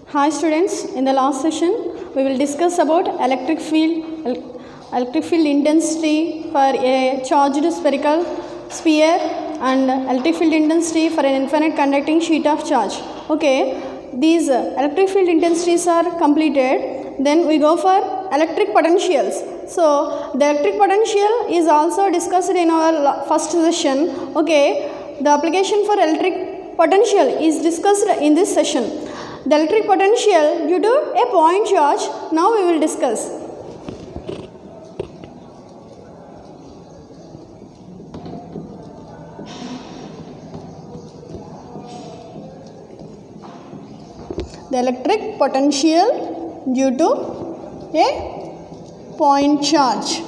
Hi students, in the last session we will discuss about electric field intensity for a charged spherical sphere and electric field intensity for an infinite conducting sheet of charge. Okay, these electric field intensities are completed. Then we go for electric potentials. So the electric potential is also discussed in our first session. Okay, the application for electric potential is discussed in this session. The electric potential due to a point charge, now we will discuss. The electric potential due to a point charge.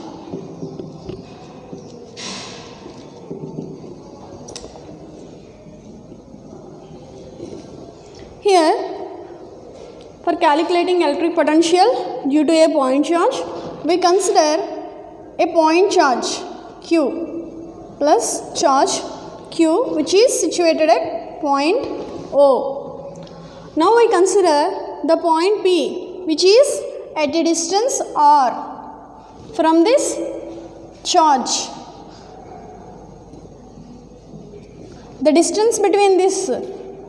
Here, for calculating electric potential due to a point charge, we consider a point charge Q plus charge Q which is situated at point O. Now we consider the point P which is at a distance R from this charge. The distance between this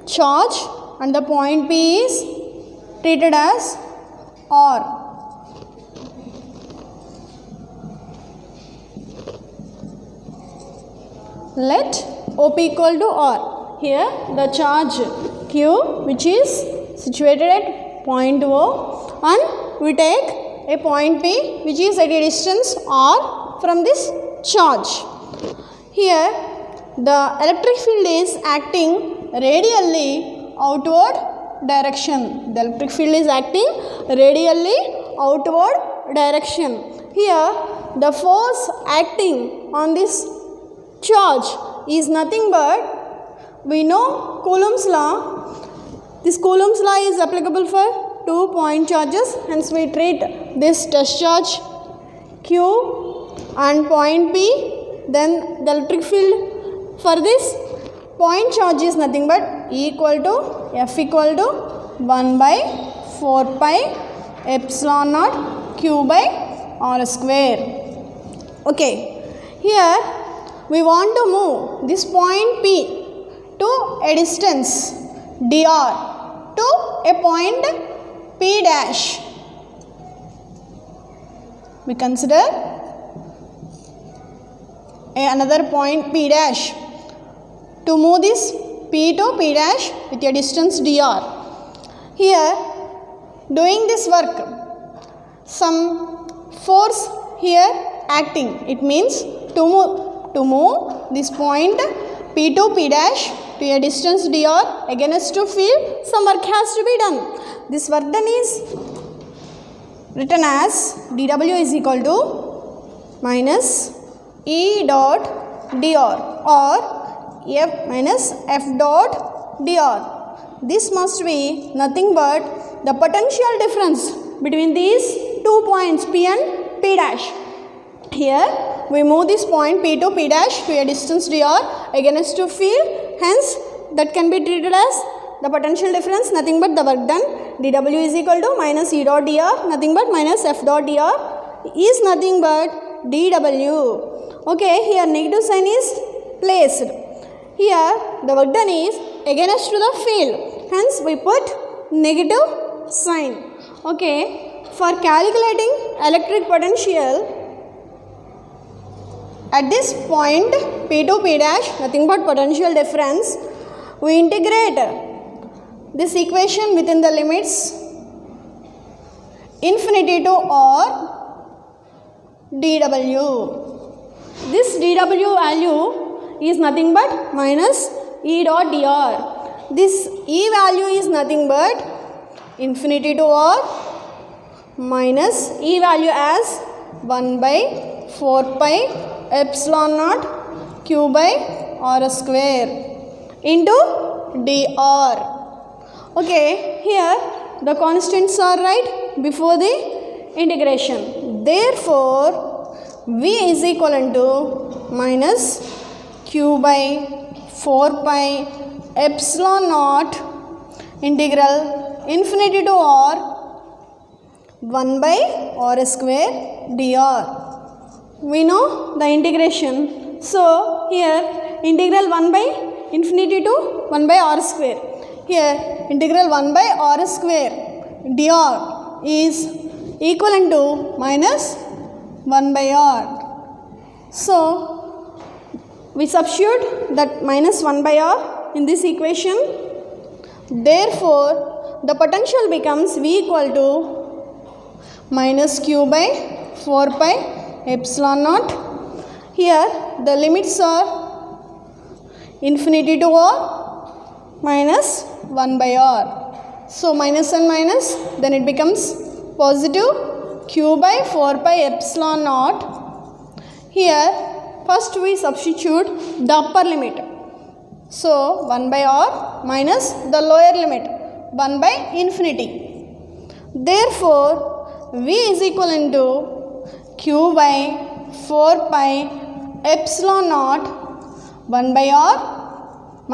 charge and the point P is treated as R. Let OP equal to R. Here the charge Q which is situated at point O, and we take a point P which is at a distance R from this charge. Here the electric field is acting radially outward direction. The electric field is acting radially outward direction. Here the force acting on this charge is nothing but, we know Coulomb's law. This Coulomb's law is applicable for 2 point charges, hence we treat this test charge Q and point P. Then the electric field for this point charge is nothing but E equal to F equal to 1 by 4 pi epsilon naught Q by R square. Okay, here we want to move this point P to a distance dr to a point P dash. We consider another point P dash. To move this P to P dash with a distance dr. Here, doing this work, some force here acting. It means to move this point P to P dash to a distance dr against to field, some work has to be done. This work done is written as dW is equal to minus E dot dr or F minus F dot dr. This must be nothing but the potential difference between these 2 points P and P dash. Here we move this point P to P dash to a distance dr against to field, hence that can be treated as the potential difference, nothing but the work done. dW is equal to minus E dot dr, nothing but minus F dot dr is nothing but dW. Okay, here negative sign is placed. Here the work done is against to the field, hence we put negative sign. Okay, for calculating electric potential at this point P to P dash, nothing but potential difference, we integrate this equation within the limits infinity to R dW. This dW value is nothing but minus E dot dr. This E value is nothing but infinity to R minus E value as 1 by 4 pi epsilon naught Q by R square into dr. Okay, here the constants are right before the integration. Therefore, V is equivalent to minus Q by 4 pi epsilon naught integral infinity to r 1 by r square dr. We know the integration. So here integral 1 by infinity to 1 by r square. Here integral 1 by r square dr is equivalent to minus 1 by r. So we substitute that minus 1 by r in this equation. Therefore, the potential becomes V equal to minus q by 4 pi epsilon naught. Here the limits are infinity to r minus 1 by r. So minus and minus, then it becomes positive q by 4 pi epsilon naught. Here first we substitute the upper limit. So 1 by r minus the lower limit 1 by infinity. Therefore V is equivalent to q by 4 pi epsilon naught 1 by r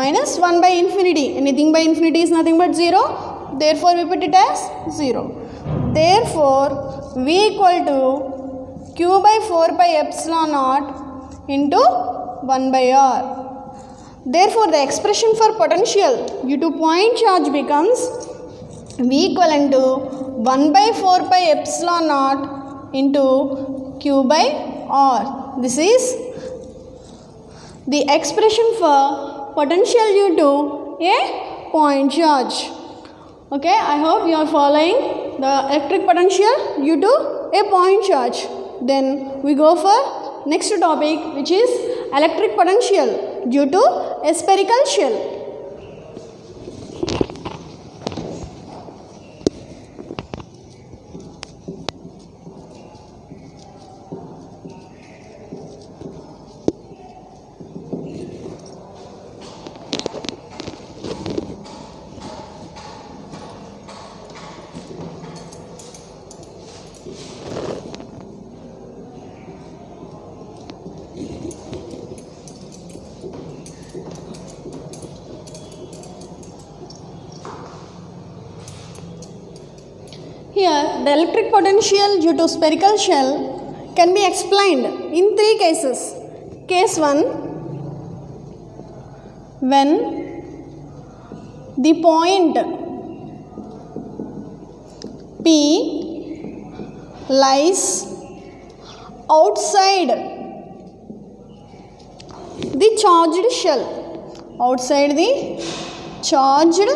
minus 1 by infinity. Anything by infinity is nothing but 0. Therefore we put it as 0. Therefore V equal to q by 4 pi epsilon naught into 1 by r. Therefore the expression for potential due to point charge becomes V equivalent to 1 by 4 pi epsilon naught into q by r. This is the expression for potential due to a point charge. Okay, I hope you are following the electric potential due to a point charge. Then we go for next topic, which is electric potential due to a spherical shell. Here, the electric potential due to spherical shell can be explained in three cases. Case 1, when the point P lies outside the charged shell, outside the charged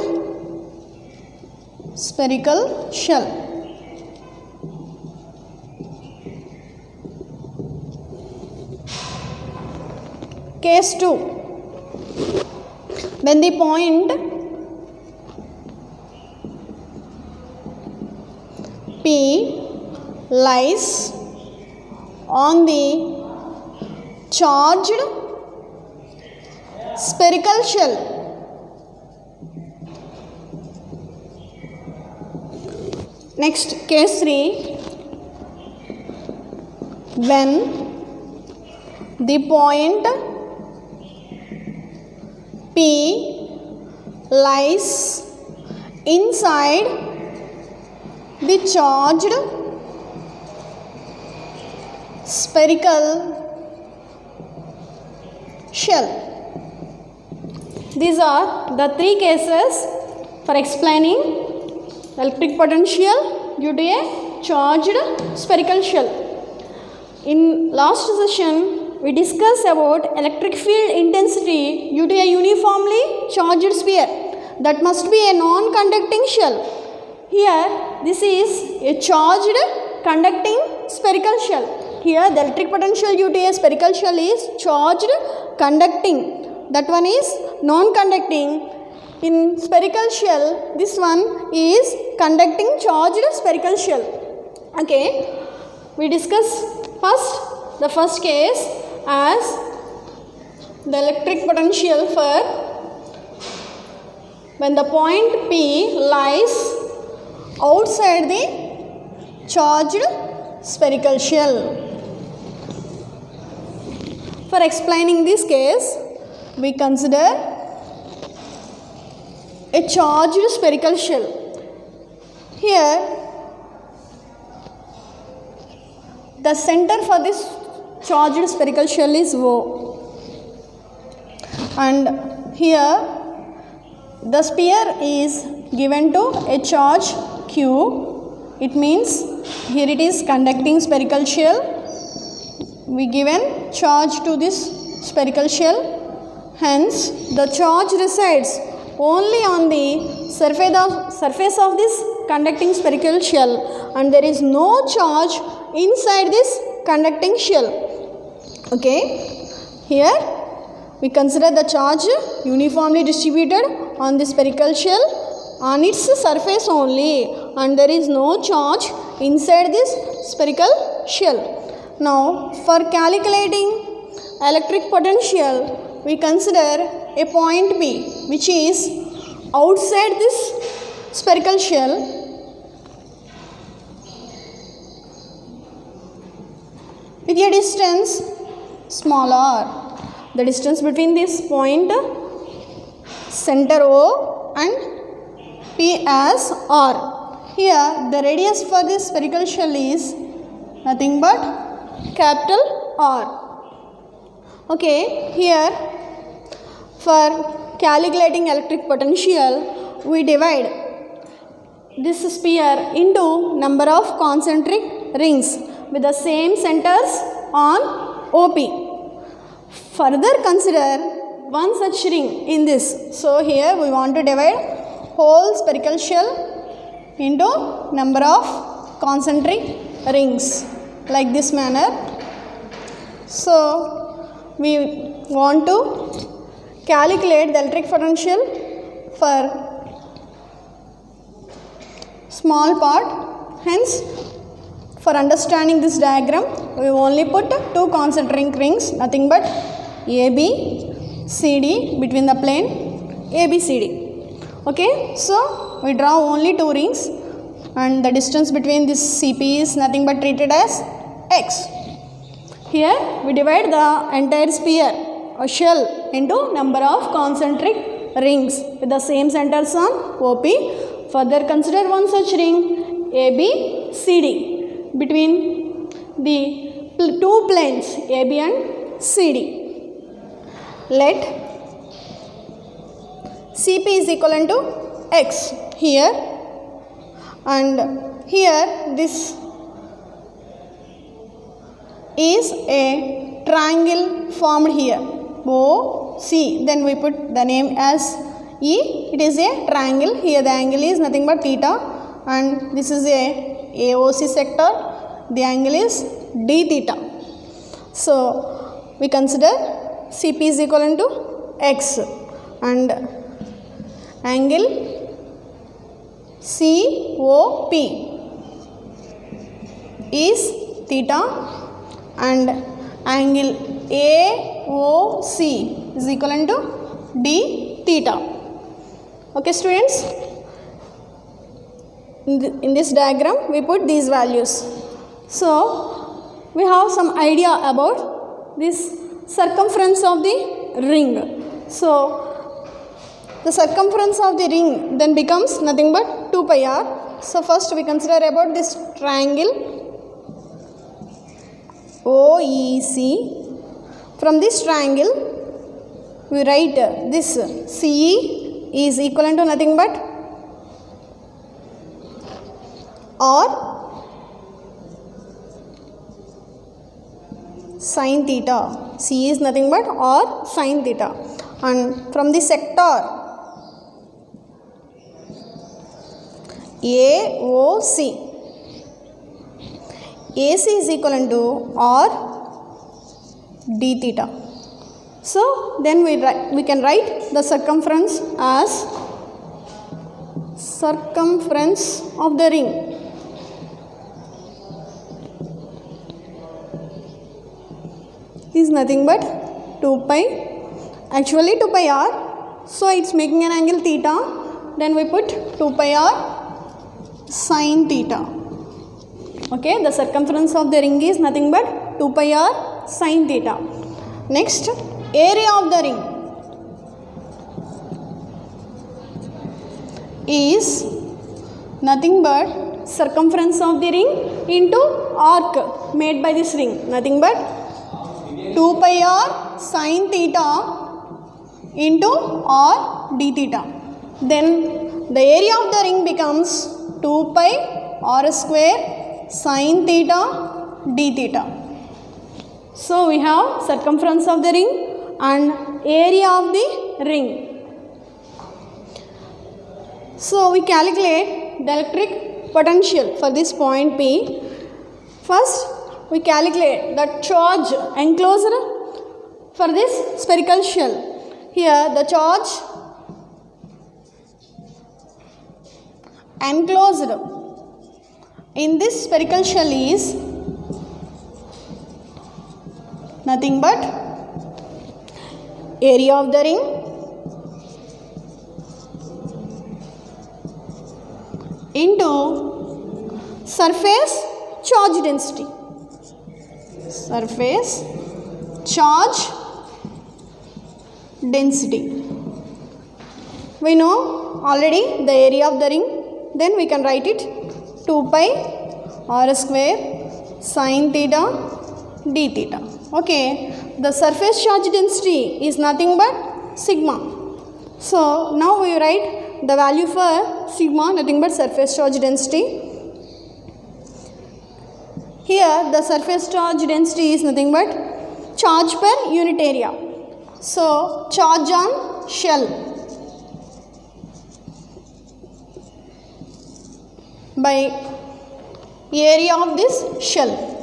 spherical shell. Case 2, when the point P lies on the charged spherical shell. Next, case 3, when the point P lies inside the charged spherical shell. These are the three cases for explaining electric potential due to a charged spherical shell. In last session, we discussed about electric field intensity due to a uniformly charged sphere. That must be a non-conducting shell. Here, this is a charged conducting spherical shell. Here, the electric potential due to a spherical shell is charged conducting. That one is non-conducting. In spherical shell, this one is conducting charged spherical shell. Okay, we discuss the first case as the electric potential for when the point P lies outside the charged spherical shell. For explaining this case, we consider a charged spherical shell. Here the center for this charged spherical shell is O, and here the sphere is given to a charge Q. It means here it is conducting spherical shell. We given charge to this spherical shell, hence the charge resides only on the surface of this conducting spherical shell, and there is no charge inside this conducting shell. Okay, here we consider the charge uniformly distributed on the spherical shell on its surface only, and there is no charge inside this spherical shell. Now for calculating electric potential, we consider a point B which is outside this spherical shell. With a distance small r. The distance between this point center O and P as r. Here the radius for this spherical shell is nothing but capital R. Okay, here for calculating electric potential, we divide this sphere into number of concentric rings with the same centers on OP. Further consider one such ring in this. So here we want to divide whole spherical shell into number of concentric rings like this manner. So we want to calculate the electric potential for small part. Hence, for understanding this diagram, we only put two concentric rings, nothing but AB, CD between the plane ABCD. Okay, so we draw only two rings, and the distance between this CP is nothing but treated as X. Here we divide the entire sphere or shell into number of concentric rings with the same centers on OP. Further consider one such ring ABCD between the two planes AB and CD. Let CP is equivalent to X here, and here this is a triangle formed here OC. Then we put the name as E. It is a triangle. Here the angle is nothing but theta, and this is a AOC sector. The angle is D theta. So we consider CP is equivalent to X, and angle COP is theta, and angle AOC is equivalent to D theta. Okay students, in this diagram we put these values. So we have some idea about this circumference of the ring. So the circumference of the ring then becomes nothing but 2 pi r. So first we consider about this triangle OEC. From this triangle we write this CE is equivalent to nothing but R sin theta. C is nothing but R sin theta. And from the sector AOC, AC is equivalent to R d theta. So then we can write the circumference as circumference of the ring is nothing but 2 pi, actually 2 pi r, so it's making an angle theta. Then we put 2 pi r sin theta. Okay, the circumference of the ring is nothing but 2 pi r sin theta. Next, area of the ring is nothing but circumference of the ring into arc made by this ring, nothing but 2 pi r sin theta into r d theta. Then the area of the ring becomes 2 pi r square sin theta d theta. So we have circumference of the ring and area of the ring. So we calculate the electric potential for this point P. First we calculate the charge enclosed for this spherical shell. Here the charge enclosed in this spherical shell is nothing but area of the ring into surface charge density. Surface charge density. We know already the area of the ring, then we can write it 2 pi r square sin theta d theta. Okay, the surface charge density is nothing but sigma. So now we write the value for sigma, nothing but surface charge density. Here the surface charge density is nothing but charge per unit area. So charge on shell by area of this shell.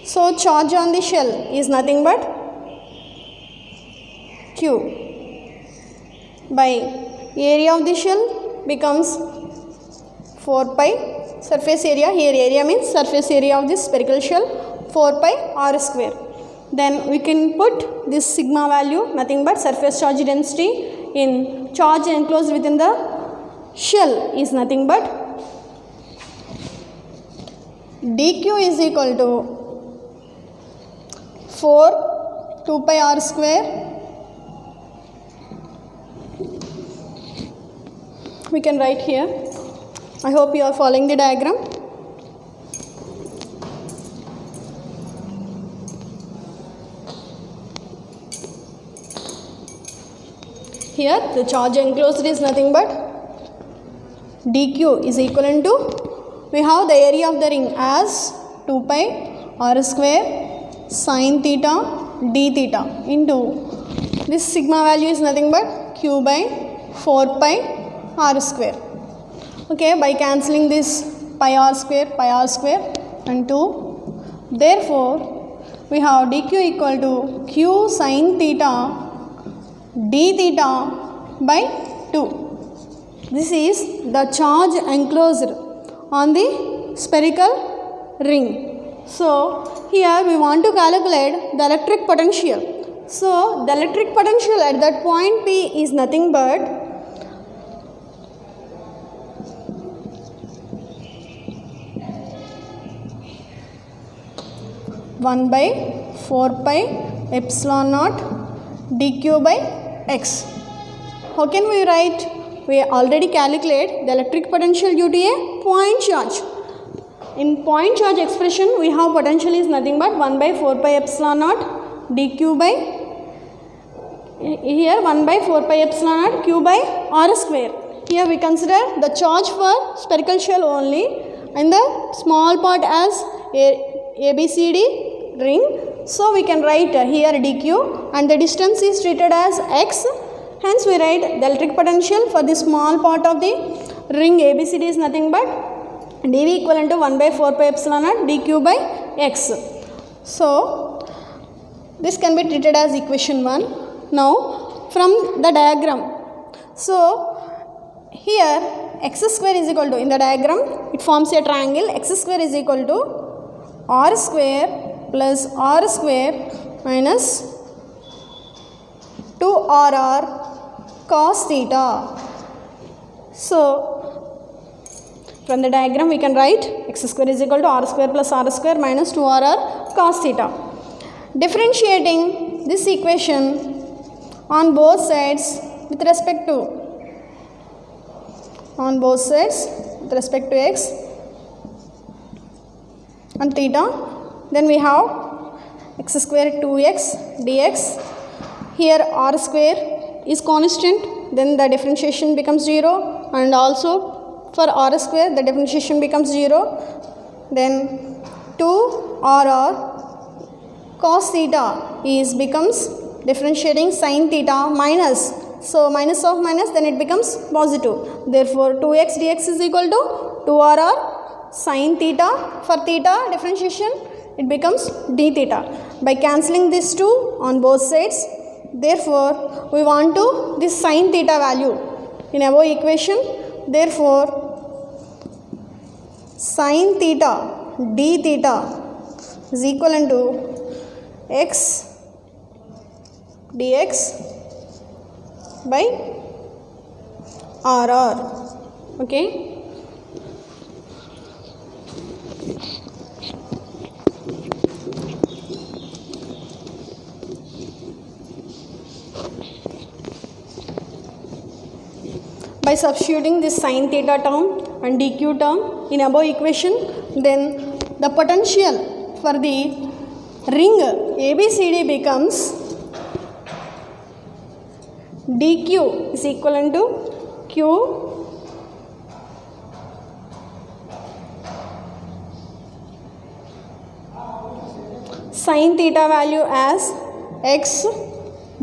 So charge on the shell is nothing but Q by area of the shell becomes 4 pi surface area. Here area means surface area of this spherical shell, 4 pi r square. Then we can put this sigma value, nothing but surface charge density in charge enclosed within the shell is nothing but dq is equal to 4 2 pi r square. We can write here. I hope you are following the diagram. Here the charge enclosed is nothing but dq is equivalent to, we have the area of the ring as 2 pi r square sin theta d theta into this sigma value is nothing but q by 4 pi r square. Okay, by cancelling this pi r square and 2, therefore we have dq equal to q sin theta d theta by 2. This is the charge enclosed on the spherical ring. So here we want to calculate the electric potential. So the electric potential at that point P is nothing but (1 by 4 pi epsilon naught dq by x). How can we write? We already calculate the electric potential due to a point charge. In point charge expression, we have potential is nothing but 1 by 4 pi epsilon naught dq by, here 1 by 4 pi epsilon naught q by r square. Here we consider the charge for spherical shell only and the small part as ABCD ring. So we can write here dq and the distance is treated as x. Hence we write the electric potential for the small part of the ring ABCD is nothing but dV equivalent to 1 by 4 pi epsilon naught dq by x. So this can be treated as equation 1. Now from the diagram, so here x square is equal to, in the diagram it forms a triangle, x square is equal to r square plus r square minus 2rr cos theta. So from the diagram we can write x square is equal to r square plus r square minus 2rr cos theta. Differentiating this equation on both sides, with respect to on both sides with respect to x and theta. Then we have x square 2x dx. Here r square is constant, then the differentiation becomes 0, and also for r square the differentiation becomes 0. Then 2 cos theta is becomes differentiating sin theta minus, so minus of minus, then it becomes positive. Therefore 2x dx is equal to 2 sin theta. For theta differentiation it becomes d theta. By cancelling these two on both sides, therefore we want to this sin theta value in above equation. Therefore sin theta d theta is equivalent to x dx by rr. Okay. By substituting this sin theta term and dq term in above equation, then the potential for the ring ABCD becomes dq is equivalent to q sin theta value as x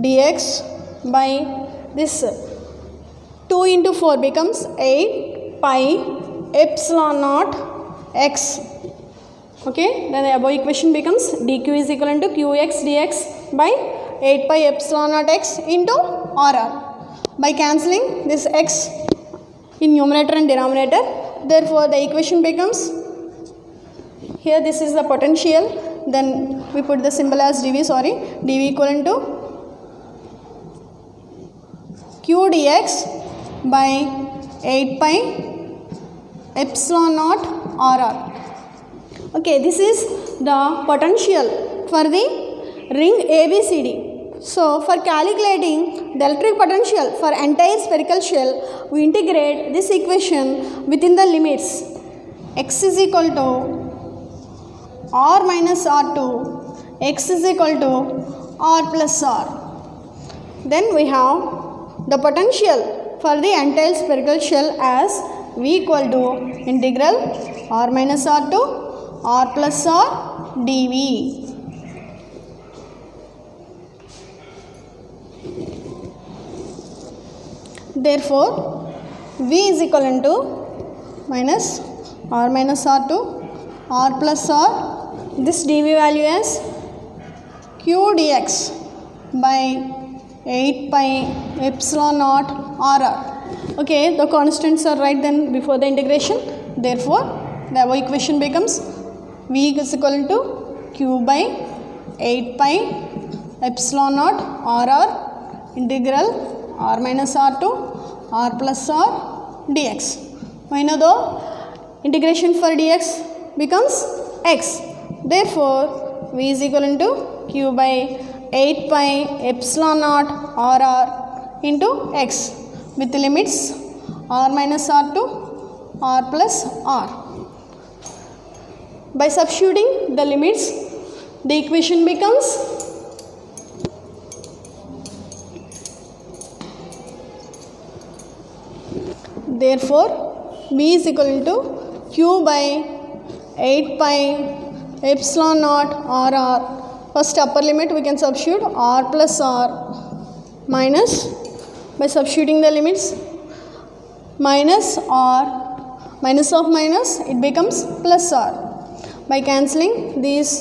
dx by this 2 into 4 becomes 8 pi epsilon naught x. Okay, then the above equation becomes dq is equivalent to qx dx by 8 pi epsilon naught x into rr. By cancelling this x in numerator and denominator, therefore the equation becomes, here this is the potential, then we put the symbol as dv, dv equivalent to q dx by 8 pi epsilon naught rr. Okay, this is the potential for the ring ABCD. So for calculating the electric potential for entire spherical shell, we integrate this equation within the limits x is equal to r minus r2, x is equal to r plus r. Then we have the potential for the entire spherical shell as v equal to integral r minus r2 r plus r dv. Therefore v is equivalent to minus r minus r2 r plus r, this dv value as q dx by 8 pi epsilon naught rr. Okay, the constants are right then before the integration. Therefore the above equation becomes v is equal to q by 8 pi epsilon naught rr integral r minus r2 r plus r dx. We know the integration for dx becomes x. Therefore v is equal to q by 8 pi epsilon naught rr into x with the limits r minus r2 r plus r. By substituting the limits, the equation becomes therefore v is equal to q by 8 pi epsilon naught rr. First upper limit we can substitute r plus r minus, by substituting the limits minus r, minus of minus it becomes plus r. By cancelling these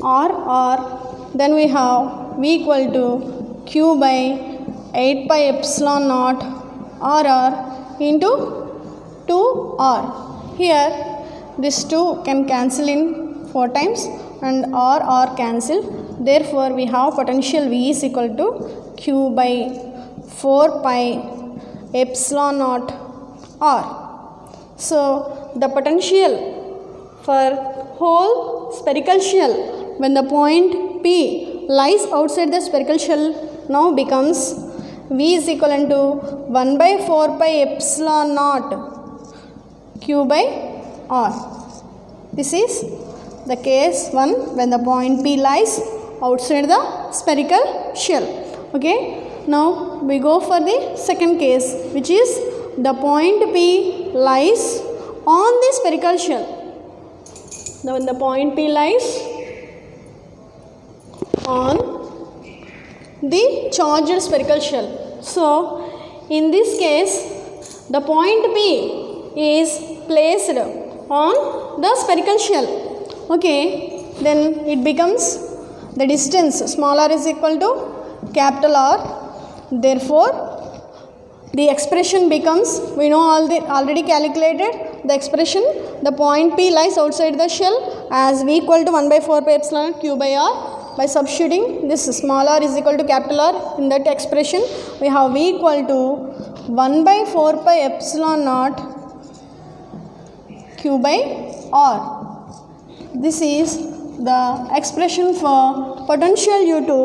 r, then we have v equal to q by 8 pi epsilon naught rr into 2r. Here this 2 can cancel in 4 times and r cancel. Therefore we have potential v is equal to q by 4 pi epsilon naught r. So the potential for whole spherical shell when the point P lies outside the spherical shell now becomes V is equivalent to 1 by 4 pi epsilon naught Q by R. This is the case 1 when the point P lies outside the spherical shell. Okay, now we go for the second case, which is the point P lies on the spherical shell. Now when the point P lies on the charged spherical shell. So in this case the point P is placed on the spherical shell. Okay, then it becomes the distance small r is equal to capital R. Therefore the expression becomes, we know already calculated the expression, the point P lies outside the shell as V equal to 1 by 4 pi epsilon Q by R. By substituting this small r is equal to capital R in that expression, we have V equal to 1 by 4 pi epsilon naught Q by R. This is the expression for potential due to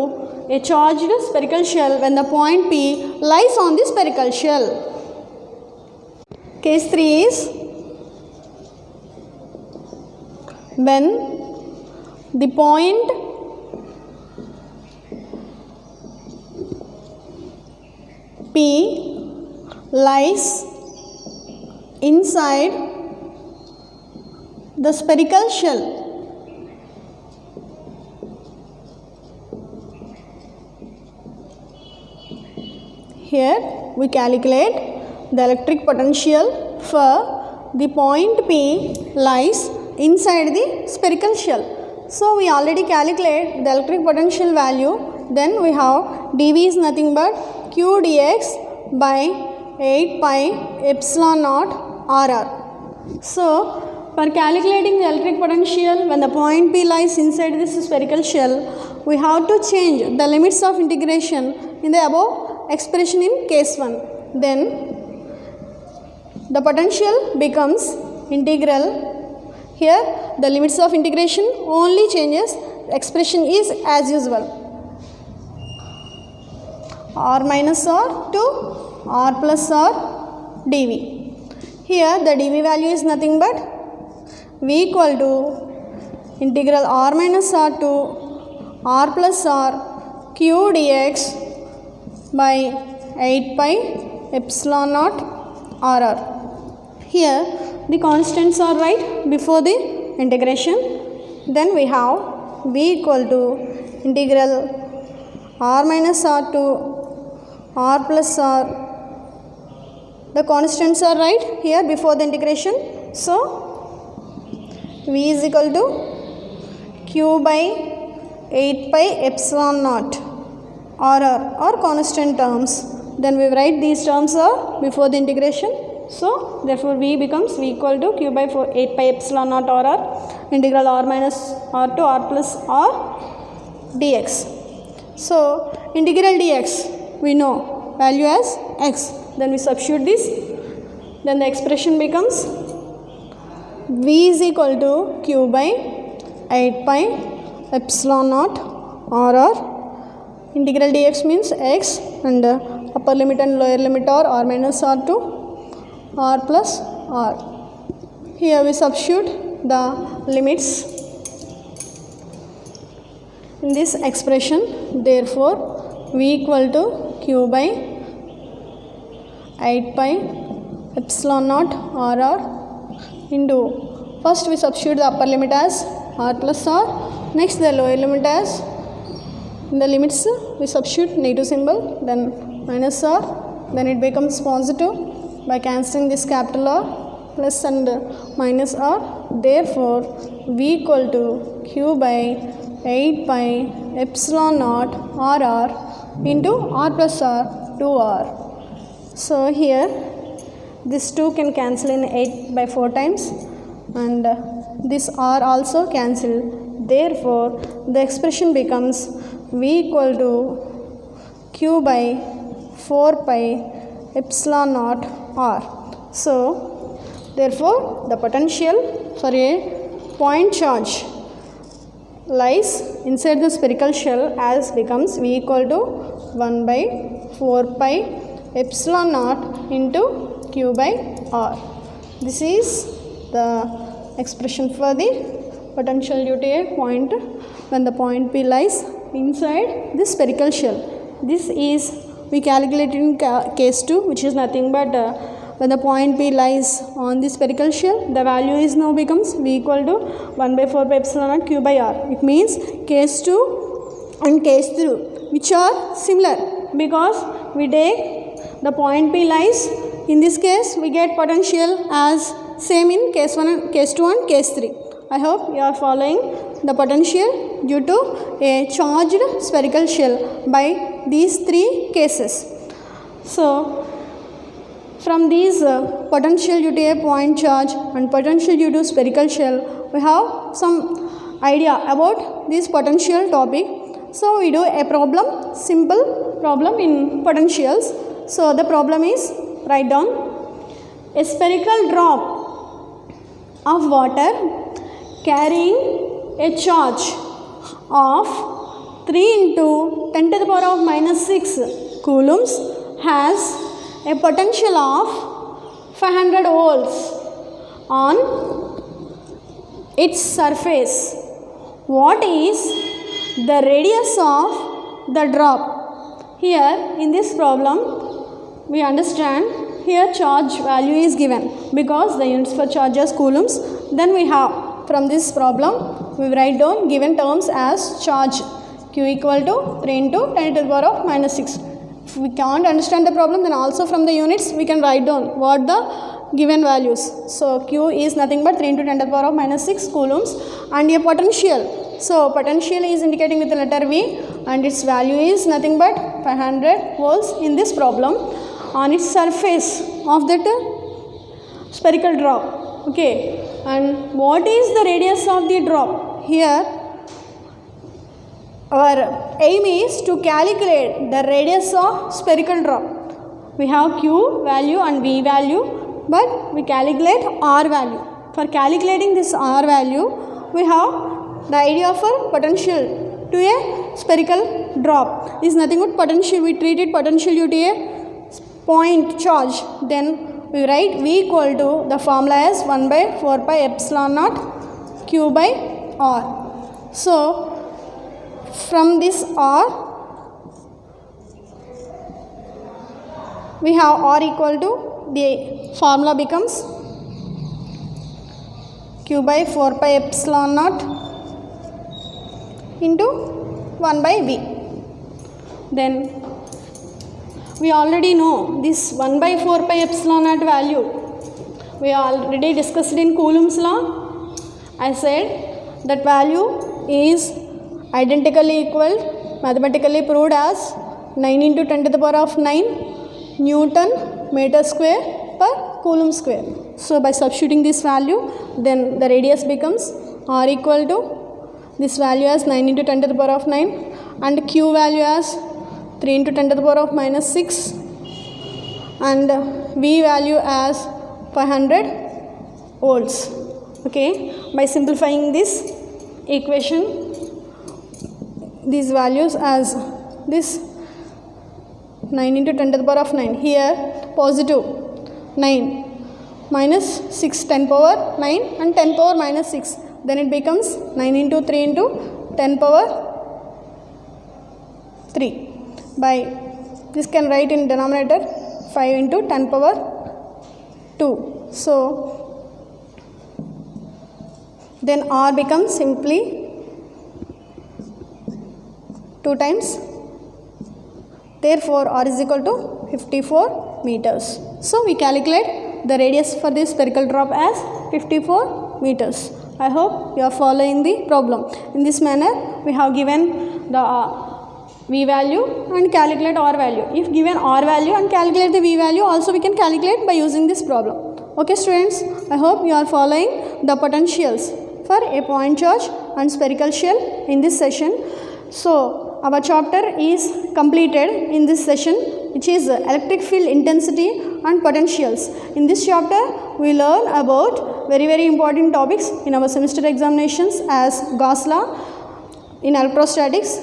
a charged spherical shell when the point P lies on the spherical shell. Case 3 is when the point P lies inside the spherical shell. Here we calculate the electric potential for the point P lies inside the spherical shell. So we already calculate the electric potential value. Then we have dV is nothing but Q dx by 8 pi epsilon naught Rr. So for calculating the electric potential when the point P lies inside this spherical shell, we have to change the limits of integration in the above expression in case 1. Then the potential becomes integral. Here the limits of integration only changes, the expression is as usual, r minus r to r plus r dV. Here the dV value is nothing but V equal to integral r minus r to r plus r Q dx by 8 pi epsilon naught Rr. Here the constants are right before the integration. Then we have V equal to integral r minus r to r plus r. The constants are right here before the integration. So V is equal to Q by 8 pi epsilon naught Rr or constant terms. Then we write these terms are before the integration. So therefore V becomes V equal to Q by 8 pi epsilon naught Rr integral r minus r to r plus r dx. So integral dx we know value as x. Then we substitute this. Then the expression becomes V is equal to Q by 8 pi epsilon naught Rr. Integral dx means x and upper limit and lower limit are r minus r to r plus r. Here we substitute the limits in this expression. Therefore V equal to Q by 8 pi epsilon naught Rr into, first we substitute the upper limit as r plus r, next the lower limit as, in the limits we substitute negative symbol, then minus r, then it becomes positive by cancelling this capital R, plus and minus r. Therefore V equal to Q by 8 pi epsilon naught Rr into r plus r 2r. So here this 2 can cancel in 8 by 4 times and this r also cancel. Therefore the expression becomes V equal to Q by 4 pi epsilon naught r. So therefore the potential for a point charge lies inside the spherical shell as becomes V equal to 1 by 4 pi epsilon naught into q by r. This is the expression for the potential due to a point when the point P lies inside the spherical shell. This is we calculated in case 2, which is nothing but when the point P lies on the spherical shell, the value is now becomes V equal to 1 by 4 pi epsilon naught q by r. It means case 2 and case 3 which are similar because we take the point P lies. In this case we get potential as same in case 1 and case 2 and case 3. I hope you are following the potential due to a charged spherical shell by these 3 cases. So from these potential due to a point charge and potential due to spherical shell, we have some idea about this potential topic. So we do a problem, simple problem in potentials. So the problem is, write down, a spherical drop of water carrying a charge of 3 into 10 to the power of minus 6 coulombs has a potential of 500 volts on its surface. What is the radius of the drop? Here in this problem we understand here charge value is given because the units for charge is coulombs. Then we have from this problem we write down given terms as charge q equal to 3 into 10 to the power of minus 6. If we can't understand the problem, then also from the units we can write down what the given values. So q is nothing but 3 into 10 to the power of minus 6 coulombs and a potential. So potential is indicating with the letter V and its value is nothing but 500 volts in this problem on its surface of that spherical drop. Okay, and what is the radius of the drop? Here our aim is to calculate the radius of spherical drop. We have q value and v value, but we calculate r value. For calculating this r value, we have the idea of a potential to a spherical drop is nothing but potential. We treated potential due to a point charge. Then we write V equal to the formula as 1 by 4 pi epsilon naught q by r. So from this r we have r equal to the formula becomes q by 4 pi epsilon naught into 1 by v. Then we already know this 1 by 4 pi epsilon naught value. We already discussed in Coulomb's law. I said that value is identically equal, mathematically proved as 9 into 10 to the power of 9 Newton meter square per Coulomb square. So by substituting this value, then the radius becomes r equal to this value as 9 into 10 to the power of 9 and q value as 3 into 10 to the power of minus 6 and v value as 500 volts. Okay, by simplifying this equation, these values as this 9 into 10 to the power of 9, here positive 9 minus 6, 10 power 9 and 10 power minus 6, then it becomes 9 into 3 into 10 power 3. By this can write in denominator 5 into 10 power 2. So then r becomes simply 2 times, therefore r is equal to 54 meters. So we calculate the radius for this spherical drop as 54 meters. I hope you are following the problem. In this manner we have given the v value and calculate r value. If given r value and calculate the v value, also we can calculate by using this problem. Okay students, I hope you are following the potentials for a point charge and spherical shell in this session. So our chapter is completed in this session, which is electric field intensity and potentials. In this chapter we learn about very important topics in our semester examinations as Gauss law in electrostatics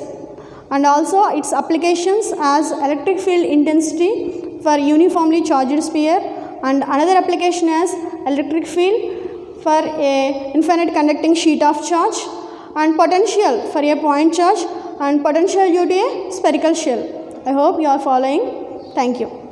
and also its applications as electric field intensity for uniformly charged sphere, and another application as electric field for a infinite conducting sheet of charge, and potential for a point charge, and potential due to a spherical shell. I hope you are following. Thank you.